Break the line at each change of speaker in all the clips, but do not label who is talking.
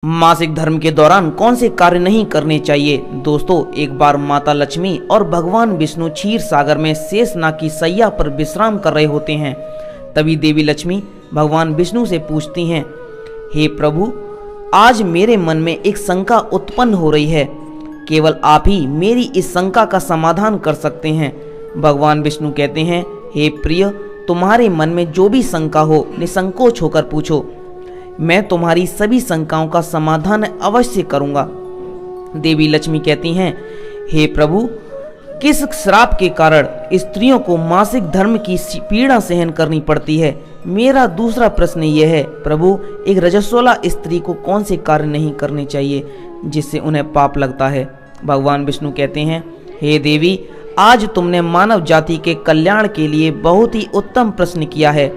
मासिक धर्म के दौरान कौन से कार्य नहीं करने चाहिए। दोस्तों, एक बार माता लक्ष्मी और भगवान विष्णु क्षीर सागर में शेषनाग की सैया पर विश्राम कर रहे होते हैं। तभी देवी लक्ष्मी भगवान विष्णु से पूछती हैं, हे प्रभु, आज मेरे मन में एक शंका उत्पन्न हो रही है। केवल आप ही मेरी इस शंका का समाधान कर सकते हैं। भगवान विष्णु कहते हैं, हे प्रिय, तुम्हारे मन में जो भी शंका हो निसंकोच होकर पूछो, मैं तुम्हारी सभी शंकाओं का समाधान अवश्य करूंगा। देवी लक्ष्मी कहती हैं, हे प्रभु, किस श्राप के कारण स्त्रियों को मासिक धर्म की पीड़ा सहन करनी पड़ती है। मेरा दूसरा प्रश्न यह है, प्रभु, एक रजस्वला स्त्री को कौन से कार्य नहीं करने चाहिए जिससे उन्हें पाप लगता है। भगवान विष्णु कहते हैं, हे देवी, आज तुमने मानव जाति के कल्याण के लिए बहुत ही उत्तम प्रश्न किया है।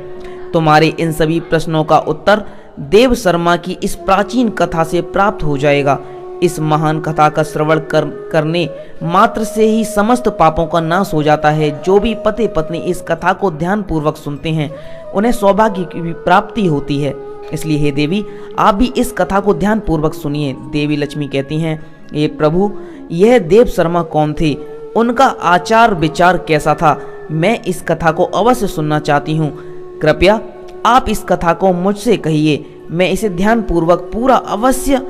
तुम्हारे इन सभी प्रश्नों का उत्तर देव शर्मा की इस प्राचीन कथा से प्राप्त हो जाएगा। इस महान कथा का श्रवण करने मात्र से ही समस्त पापों का नाश हो जाता है। जो भी पति पत्नी इस कथा को ध्यान पूर्वक सुनते हैं उन्हें सौभाग्य की भी प्राप्ति होती है। इसलिए हे देवी, आप भी इस कथा को ध्यान पूर्वक सुनिए। देवी लक्ष्मी कहती हैं, ये प्रभु, यह देव शर्मा कौन थे, उनका आचार विचार कैसा था, मैं इस कथा को अवश्य सुनना चाहती हूँ। कृपया आप इस कथा को मुझसे कहिए, मैं इसे ध्यान पूर्वक पूरा अवश्य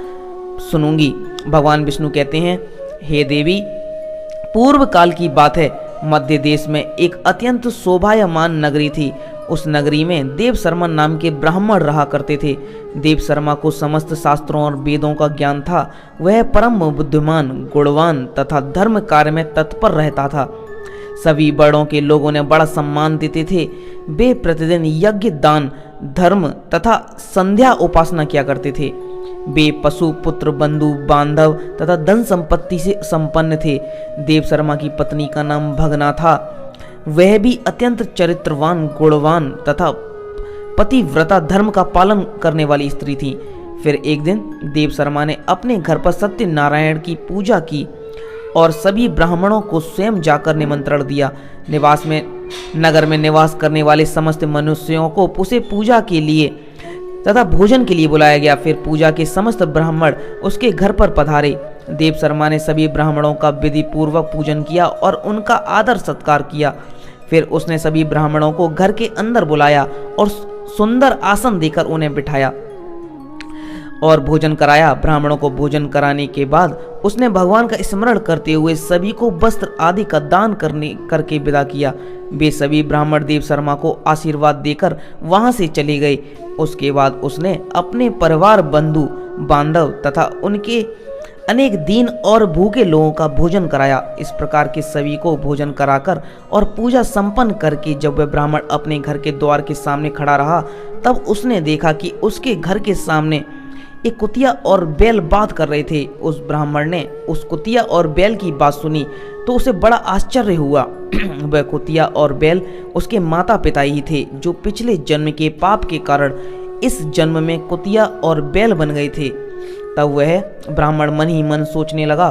सुनूंगी। भगवान विष्णु कहते हैं, हे देवी, पूर्व काल की बात है। मध्य देश में एक अत्यंत शोभायमान नगरी थी। उस नगरी में देव शर्मा नाम के ब्राह्मण रहा करते थे। देव शर्मा को समस्त शास्त्रों और वेदों का ज्ञान था। वह परम बुद्धिमान, गुणवान तथा धर्म कार्य में तत्पर रहता था। सभी बड़ों के लोगों ने बड़ा सम्मान देते थे। वे प्रतिदिन यज्ञ, दान, धर्म तथा संध्या उपासना किया करते थे। वे पशु, पुत्र, बंधु, बांधव तथा धन संपत्ति से संपन्न थे। देव शर्मा की पत्नी का नाम भगना था। वह भी अत्यंत चरित्रवान, गुणवान तथा पतिव्रता, धर्म का पालन करने वाली स्त्री थी। फिर एक दिन देव शर्मा ने अपने घर पर सत्यनारायण की पूजा की और सभी ब्राह्मणों को स्वयं जाकर निमंत्रण दिया। नगर में निवास करने वाले समस्त मनुष्यों को उसे पूजा के लिए तथा भोजन के लिए बुलाया गया। फिर पूजा के समस्त ब्राह्मण उसके घर पर पधारे। देव शर्मा ने सभी ब्राह्मणों का विधि पूर्वक पूजन किया और उनका आदर सत्कार किया। फिर उसने सभी ब्राह्मणों को घर के अंदर बुलाया और सुंदर आसन देकर उन्हें बिठाया और भोजन कराया। ब्राह्मणों को भोजन कराने के बाद उसने भगवान का स्मरण करते हुए सभी को वस्त्र आदि का दान करके विदा किया। वे सभी ब्राह्मण देव शर्मा को आशीर्वाद देकर वहां से चले गए। उसके बाद उसने अपने परिवार, बंधु बांधव तथा उनके अनेक दीन और भूखे लोगों का भोजन कराया। इस प्रकार के सभी को भोजन कराकर और पूजा संपन्न करके जब वह ब्राह्मण अपने घर के द्वार के सामने खड़ा रहा, तब उसने देखा कि उसके घर के सामने एक कुतिया और बैल बात कर रहे थे। उस ब्राह्मण ने उस कुतिया और बैल की बात सुनी तो उसे बड़ा आश्चर्य हुआ। वह कुतिया और बैल उसके माता पिता ही थे, जो पिछले जन्म के पाप के कारण इस जन्म में कुतिया और बैल बन गए थे। तब वह ब्राह्मण मन ही मन सोचने लगा,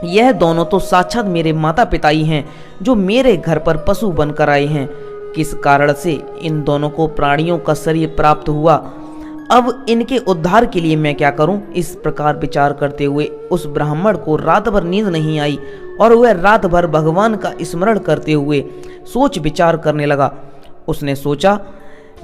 यह दोनों तो साक्षात मेरे माता पिता ही हैं, जो मेरे घर पर पशु बनकर आए हैं। किस कारण से इन दोनों को प्राणियों का शरीर प्राप्त हुआ, अब इनके उद्धार के लिए मैं क्या करूं। इस प्रकार विचार करते हुए उस ब्राह्मण को रात भर नींद नहीं आई और वह रात भर भगवान का स्मरण करते हुए सोच विचार करने लगा। उसने सोचा,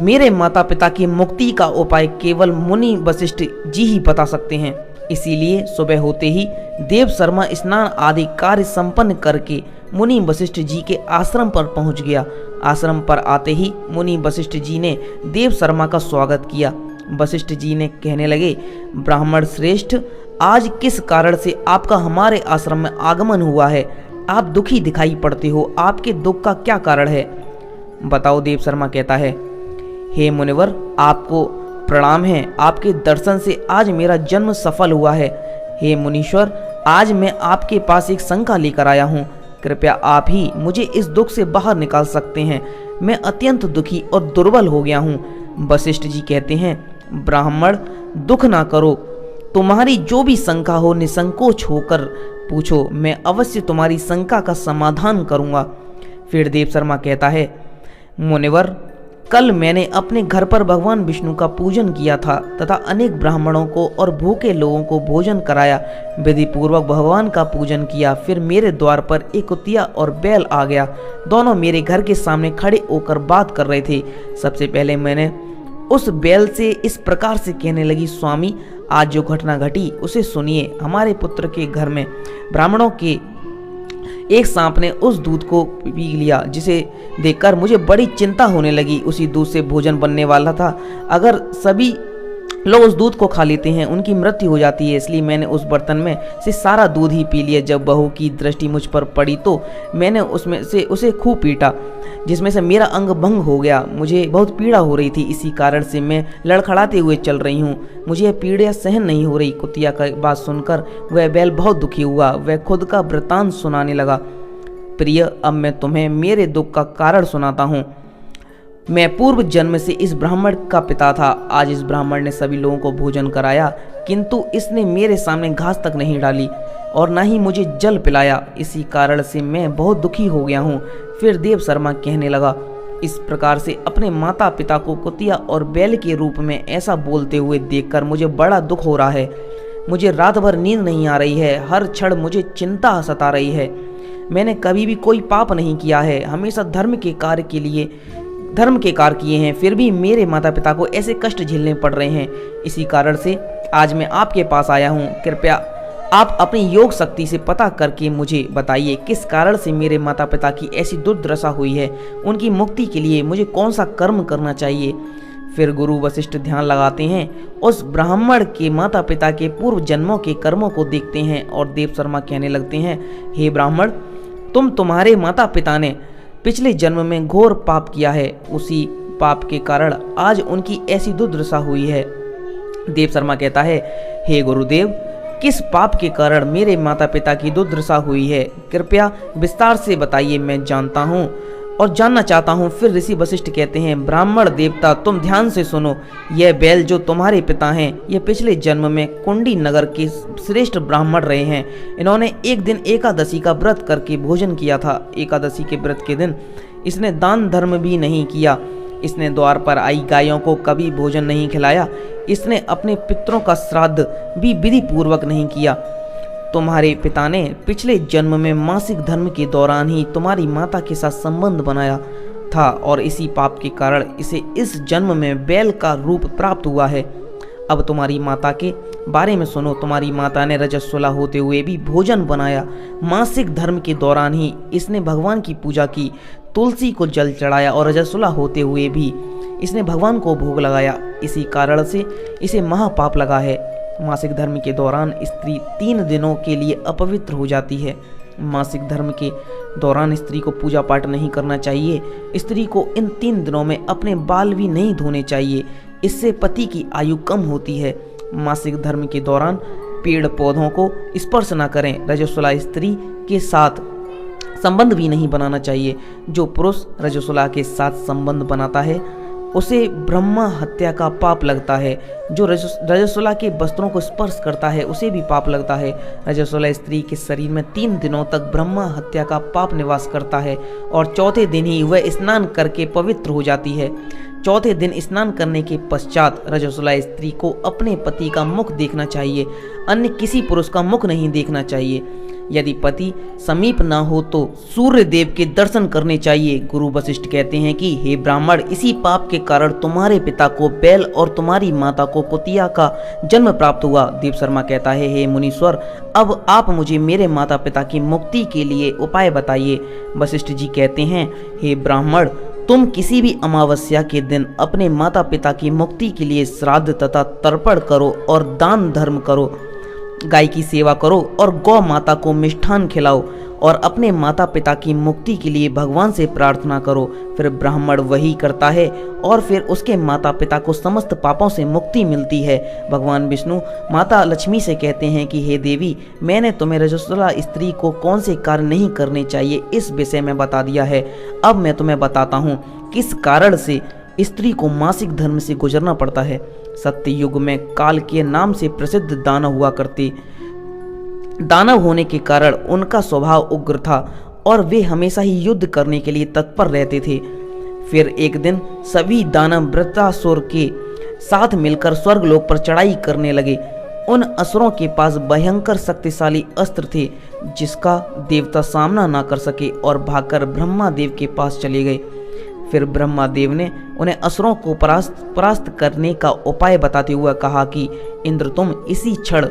मेरे माता पिता की मुक्ति का उपाय केवल मुनि वशिष्ठ जी ही बता सकते हैं। इसीलिए सुबह होते ही देव शर्मा स्नान आदि कार्य संपन्न करके मुनि वशिष्ठ जी के आश्रम पर पहुंच गया। आश्रम पर आते ही मुनि वशिष्ठ जी ने देव शर्मा का स्वागत किया। वशिष्ठ जी ने कहने लगे, ब्राह्मण श्रेष्ठ, आज किस कारण से आपका हमारे आश्रम में आगमन हुआ है। आप दुखी दिखाई पड़ते हो, आपके दुख का क्या कारण है, बताओ। देव शर्मा कहता है, हे मुनिवर, आपको प्रणाम है। आपके दर्शन से आज मेरा जन्म सफल हुआ है। हे मुनीश्वर, आज मैं आपके पास एक शंका लेकर आया हूँ। कृपया आप ही मुझे इस दुख से बाहर निकाल सकते हैं। मैं अत्यंत दुखी और दुर्बल हो गया हूँ। वशिष्ठ जी कहते हैं, ब्राह्मण, दुख ना करो। तुम्हारी जो भी शंका हो निसंकोच होकर पूछो, मैं अवश्य तुम्हारी शंका का समाधान करूंगा। फिर देव शर्मा कहता है, मुनिवर, कल मैंने अपने घर पर भगवान विष्णु का पूजन किया था तथा अनेक ब्राह्मणों को और भूखे लोगों को भोजन कराया, विधि पूर्वक भगवान का पूजन किया। फिर मेरे द्वार पर एक कुतिया और बैल आ गया। दोनों मेरे घर के सामने खड़े होकर बात कर रहे थे। सबसे पहले मैंने उस बैल से इस प्रकार से कहने लगी, स्वामी, आज जो घटना घटी उसे सुनिए। हमारे पुत्र के घर में ब्राह्मणों के एक सांप ने उस दूध को पी लिया, जिसे देखकर मुझे बड़ी चिंता होने लगी। उसी दूध से भोजन बनने वाला था। अगर सभी लोग उस दूध को खा लेते हैं उनकी मृत्यु हो जाती है, इसलिए मैंने उस बर्तन में से सारा दूध ही पी लिया। जब बहू की दृष्टि मुझ पर पड़ी तो मैंने उसमें से उसे खूब पीटा, जिसमें से मेरा अंग भंग हो गया। मुझे बहुत पीड़ा हो रही थी, इसी कारण से मैं लड़खड़ाते हुए चल रही हूँ। मुझे यह पीड़ा सहन नहीं हो रही। कुतिया का बात सुनकर वह बैल बहुत दुखी हुआ। वह खुद का वृतांत सुनाने लगा। प्रिय, अब मैं तुम्हें मेरे दुख का कारण सुनाता हूँ। मैं पूर्व जन्म से इस ब्राह्मण का पिता था। आज इस ब्राह्मण ने सभी लोगों को भोजन कराया, किंतु इसने मेरे सामने घास तक नहीं डाली और ना ही मुझे जल पिलाया। इसी कारण से मैं बहुत दुखी हो गया हूँ। फिर देव शर्मा कहने लगा, इस प्रकार से अपने माता पिता को कुतिया और बैल के रूप में ऐसा बोलते हुए देखकर मुझे बड़ा दुख हो रहा है। मुझे रात भर नींद नहीं आ रही है। हर क्षण मुझे चिंता सता रही है। मैंने कभी भी कोई पाप नहीं किया है, हमेशा धर्म के कार्य किए हैं, फिर भी मेरे माता पिता को ऐसे कष्ट झेलने पड़ रहे हैं। इसी कारण से आज मैं आपके पास आया हूँ। कृपया आप अपनी योग शक्ति से पता करके मुझे बताइए, किस कारण से मेरे माता पिता की ऐसी दुर्दशा हुई है। उनकी मुक्ति के लिए मुझे कौन सा कर्म करना चाहिए। फिर गुरु वशिष्ठ ध्यान लगाते हैं, उस ब्राह्मण के माता पिता के पूर्व जन्मों के कर्मों को देखते हैं और देव शर्मा कहने लगते हैं, हे ब्राह्मण, तुम्हारे माता पिता ने पिछले जन्म में घोर पाप किया है। उसी पाप के कारण आज उनकी ऐसी दुर्दशा हुई है। देव शर्मा कहता है, हे गुरुदेव, किस पाप के कारण मेरे माता पिता की दुर्दशा हुई है, कृपया विस्तार से बताइए, मैं जानता हूँ और जानना चाहता हूँ। फिर ऋषि वशिष्ठ कहते हैं, ब्राह्मण देवता, तुम ध्यान से सुनो। यह बैल जो तुम्हारे पिता हैं, ये पिछले जन्म में कुंडी नगर के श्रेष्ठ ब्राह्मण रहे हैं। इन्होंने एक दिन एकादशी का व्रत करके भोजन किया था। एकादशी के व्रत के दिन इसने दान धर्म भी नहीं किया। इसने द्वार पर आई गायों को कभी भोजन नहीं खिलाया। इसने अपने पितरों का श्राद्ध भी विधि पूर्वक नहीं किया। तुम्हारे पिता ने पिछले जन्म में मासिक धर्म के दौरान ही तुम्हारी माता के साथ संबंध बनाया था और इसी पाप के कारण इसे इस जन्म में बैल का रूप प्राप्त हुआ है। अब तुम्हारी माता के बारे में सुनो। तुम्हारी माता ने रजस्वला होते हुए भी भोजन बनाया। मासिक धर्म के दौरान ही इसने भगवान की पूजा की, तुलसी को जल चढ़ाया और रजस्वला होते हुए भी इसने भगवान को भोग लगाया। इसी कारण से इसे महापाप लगा है। मासिक धर्म के दौरान स्त्री 3 दिनों के लिए अपवित्र हो जाती है। मासिक धर्म के दौरान स्त्री को पूजा पाठ नहीं करना चाहिए। स्त्री को इन 3 दिनों में अपने बाल भी नहीं धोने चाहिए, इससे पति की आयु कम होती है। मासिक धर्म के दौरान पेड़ पौधों को स्पर्श न करें। रजस्वला स्त्री के साथ संबंध भी नहीं बनाना चाहिए। जो पुरुष रजस्वला के साथ संबंध बनाता है उसे ब्रह्मा हत्या का पाप लगता है। जो रजस्वला के वस्त्रों को स्पर्श करता है उसे भी पाप लगता है। रजस्वला स्त्री के शरीर में 3 दिनों तक ब्रह्मा हत्या का पाप निवास करता है और चौथे दिन ही वह स्नान करके पवित्र हो जाती है। चौथे दिन स्नान करने के पश्चात रजस्वला स्त्री को अपने पति का मुख देखना चाहिए, अन्य किसी पुरुष का मुख नहीं देखना चाहिए। यदि पति समीप न हो तो सूर्य देव के दर्शन करने चाहिए। गुरु वशिष्ठ कहते हैं कि हे ब्राह्मण, इसी पाप के कारण तुम्हारे पिता को बैल और तुम्हारी माता को कुतिया का जन्म प्राप्त हुआ। देव शर्मा कहता है, हे मुनीश्वर, अब आप मुझे मेरे माता पिता की मुक्ति के लिए उपाय बताइए। वशिष्ठ जी कहते हैं, हे ब्राह्मण, तुम किसी भी अमावस्या के दिन अपने माता पिता की मुक्ति के लिए श्राद्ध तथा तर्पण करो और दान धर्म करो, गाय की सेवा करो और गौ माता को मिष्ठान खिलाओ और अपने माता पिता की मुक्ति के लिए भगवान से प्रार्थना करो। फिर ब्राह्मण वही करता है और फिर उसके माता पिता को समस्त पापों से मुक्ति मिलती है। भगवान विष्णु माता लक्ष्मी से कहते हैं कि हे देवी, मैंने तुम्हें रजस्वला स्त्री को कौन से कार्य नहीं करने चाहिए इस विषय में बता दिया है। अब मैं तुम्हें बताता हूँ किस कारण से स्त्री को मासिक धर्म से गुजरना पड़ता है। सत्य युग में काल के नाम से प्रसिद्ध दानव हुआ करते। दानव होने के कारण उनका स्वभाव उग्र था और वे हमेशा ही युद्ध करने के लिए तत्पर रहते थे। फिर एक दिन सभी दानव वृत्रासुर के साथ मिलकर स्वर्गलोक पर चढ़ाई करने लगे। उन असुरों के पास भयंकर शक्तिशाली अस्त्र थे जिसका देवता सामना ना कर सके और भागकर ब्रह्मा देव के पास चले गए। फिर ब्रह्मा देव ने उन्हें असुरों को परास्त करने का उपाय बताते हुए कहा कि इंद्र तुम इसी क्षण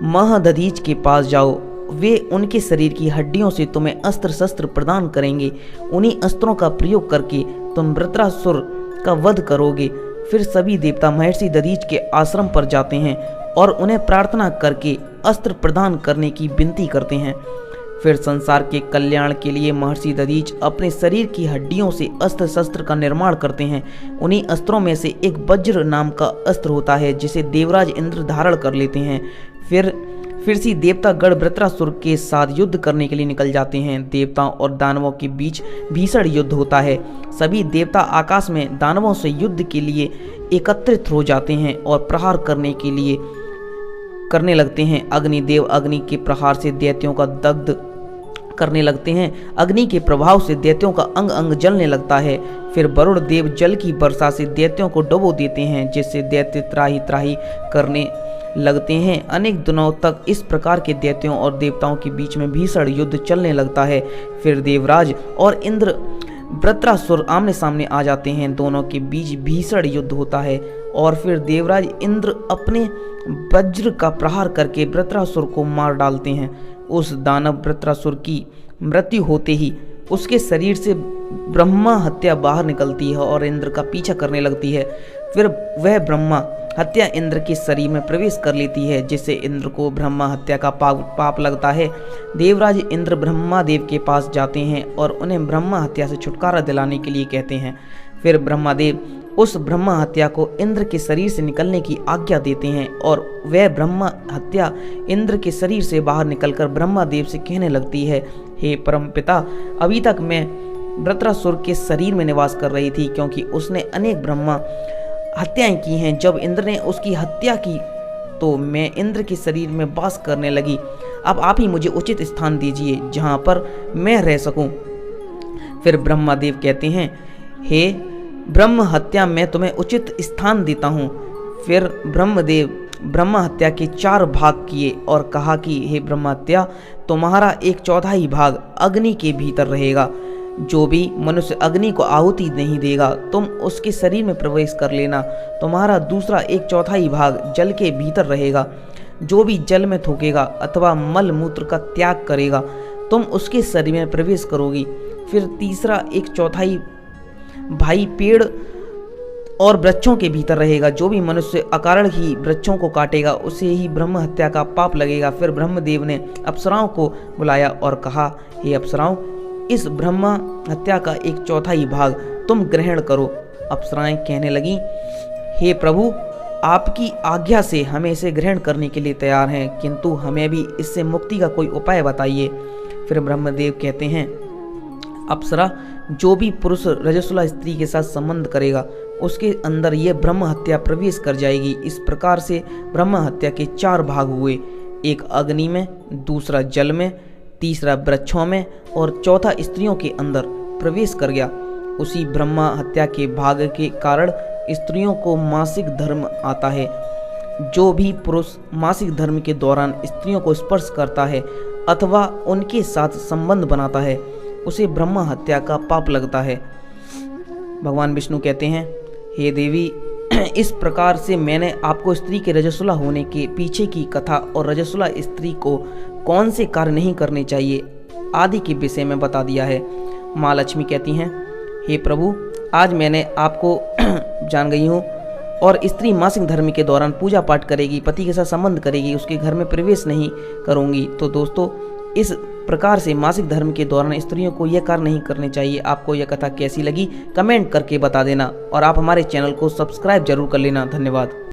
महदधीच के पास जाओ, वे उनके शरीर की हड्डियों से तुम्हें अस्त्र शस्त्र प्रदान करेंगे। उन्हीं अस्त्रों का प्रयोग करके तुम वृत्रासुर का वध करोगे। फिर सभी देवता महर्षि दधीच के आश्रम पर जाते हैं और उन्हें प्रार्थना करके अस्त्र प्रदान करने की विनती करते हैं। फिर संसार के कल्याण के लिए महर्षि दधीच अपने शरीर की हड्डियों से अस्त्र शस्त्र का निर्माण करते हैं। उन्हीं अस्त्रों में से एक वज्र नाम का अस्त्र होता है जिसे देवराज इंद्र धारण कर लेते हैं। फिर से देवता गण वृत्रासुर के साथ युद्ध करने के लिए निकल जाते हैं। देवताओं और दानवों के बीच भीषण युद्ध होता है। सभी देवता आकाश में दानवों से युद्ध के लिए एकत्रित हो जाते हैं और प्रहार करने लगते हैं। अग्निदेव अग्नि के प्रहार से दैत्यों का दग्ध करने लगते हैं। अग्नि के प्रभाव से दैत्यों का अंग अंग जलने लगता है। फिर वरुण देव जल की वर्षा से दैत्यों को डुबो देते हैं जिससे दैत्य त्राही त्राही करने लगते हैं। अनेक दिनों तक इस प्रकार के दैत्यों और देवताओं के बीच में भीषण युद्ध चलने लगता है। फिर देवराज और इंद्र वृत्रासुर आमने सामने आ जाते हैं। दोनों के बीच भीषण युद्ध होता है और फिर देवराज इंद्र अपने वज्र का प्रहार करके वृत्रासुर को मार डालते हैं। उस दानव वृत्रासुर की मृत्यु होते ही उसके शरीर से ब्रह्मा हत्या बाहर निकलती है और इंद्र का पीछा करने लगती है। फिर वह ब्रह्मा हत्या इंद्र के शरीर में प्रवेश कर लेती है जिससे इंद्र को ब्रह्मा हत्या का पाप लगता है। देवराज इंद्र ब्रह्मा देव के पास जाते हैं और उन्हें ब्रह्मा हत्या से छुटकारा दिलाने के लिए कहते हैं। फिर ब्रह्मा देव उस ब्रह्मा हत्या को इंद्र के शरीर से निकलने की आज्ञा देते हैं और वह ब्रह्मा हत्या इंद्र के शरीर से बाहर निकलकर ब्रह्मा देव से कहने लगती है, हे परमपिता, अभी तक मैं वृत्रासुर के शरीर में निवास कर रही थी क्योंकि उसने अनेक ब्रह्मा हत्याएं की हैं। जब इंद्र ने उसकी हत्या की तो मैं इंद्र के शरीर में वास करने लगी। अब आप ही मुझे उचित स्थान दीजिए जहाँ पर मैं रह सकूं। फिर ब्रह्मादेव कहते हैं, हे ब्रह्म हत्या मैं तुम्हें उचित स्थान देता हूँ। फिर ब्रह्मदेव ब्रह्मा हत्या के 4 भाग किए और कहा कि हे ब्रह्मा हत्या, तुम्हारा 1/4 भाग अग्नि के भीतर रहेगा। जो भी मनुष्य अग्नि को आहुति नहीं देगा तुम उसके शरीर में प्रवेश कर लेना। तुम्हारा दूसरा 1/4 भाग जल के भीतर रहेगा। जो भी जल में थूकेगा अथवा मल मूत्र का त्याग करेगा तुम उसके शरीर में प्रवेश करोगी। फिर तीसरा 1/4 भाई पेड़ और वृक्षों के भीतर रहेगा। जो भी मनुष्य अकारण ही वृक्षों को काटेगा उसे ही ब्रह्म हत्या का पाप लगेगा। फिर ब्रह्मदेव ने अप्सराओं को बुलाया और कहा, हे अप्सराओं, इस ब्रह्म हत्या का 1/4 भाग तुम ग्रहण करो। अप्सराएं कहने लगी, हे प्रभु, आपकी आज्ञा से हम इसे ग्रहण करने के लिए तैयार हैं, किंतु हमें भी इससे मुक्ति का कोई उपाय बताइए। फिर ब्रह्मदेव कहते हैं, अप्सरा, जो भी पुरुष रजस्वला स्त्री के साथ संबंध करेगा उसके अंदर यह ब्रह्म हत्या प्रवेश कर जाएगी। इस प्रकार से ब्रह्म हत्या के 4 भाग हुए, एक अग्नि में, दूसरा जल में, तीसरा वृक्षों में और चौथा स्त्रियों के अंदर प्रवेश कर गया। उसी ब्रह्म हत्या के भाग के कारण स्त्रियों को मासिक धर्म आता है। जो भी पुरुष मासिक धर्म के दौरान स्त्रियों को स्पर्श करता है अथवा उनके साथ संबंध बनाता है उसे ब्रह्म हत्या का पाप लगता है। भगवान विष्णु कहते हैं, हे देवी, इस प्रकार से मैंने आपको स्त्री के रजस्वला होने के पीछे की कथा और रजस्वला स्त्री को कौन से कार्य नहीं करने चाहिए आदि के विषय में बता दिया है। माँ लक्ष्मी कहती हैं, हे प्रभु, आज मैंने आपको जान गई हूँ और स्त्री मासिक धर्म के दौरान पूजा पाठ करेगी, पति के साथ संबंध करेगी, उसके घर में प्रवेश नहीं करूँगी। तो दोस्तों, इस प्रकार से मासिक धर्म के दौरान स्त्रियों को यह कार्य नहीं करने चाहिए। आपको यह कथा कैसी लगी कमेंट करके बता देना और आप हमारे चैनल को सब्सक्राइब जरूर कर लेना। धन्यवाद।